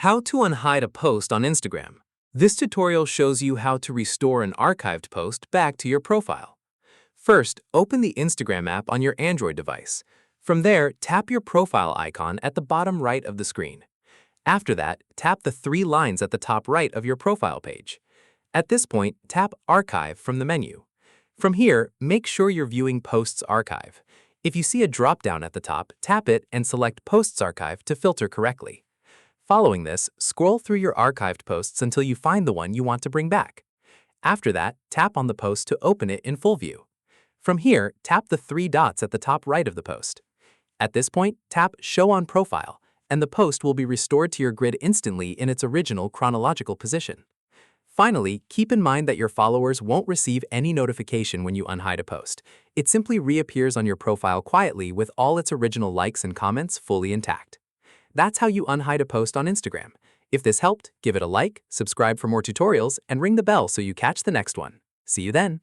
How to unhide a post on Instagram. This tutorial shows you how to restore an archived post back to your profile. First, open the Instagram app on your Android device. From there, tap your profile icon at the bottom right of the screen. After that, tap the three lines at the top right of your profile page. At this point, tap Archive from the menu. From here, make sure you're viewing Posts Archive. If you see a drop-down at the top, tap it and select Posts Archive to filter correctly. Following this, scroll through your archived posts until you find the one you want to bring back. After that, tap on the post to open it in full view. From here, tap the three dots at the top right of the post. At this point, tap Show on Profile, and the post will be restored to your grid instantly in its original chronological position. Finally, keep in mind that your followers won't receive any notification when you unhide a post. It simply reappears on your profile quietly with all its original likes and comments fully intact. That's how you unhide a post on Instagram. If this helped, give it a like, subscribe for more tutorials, and ring the bell so you catch the next one. See you then!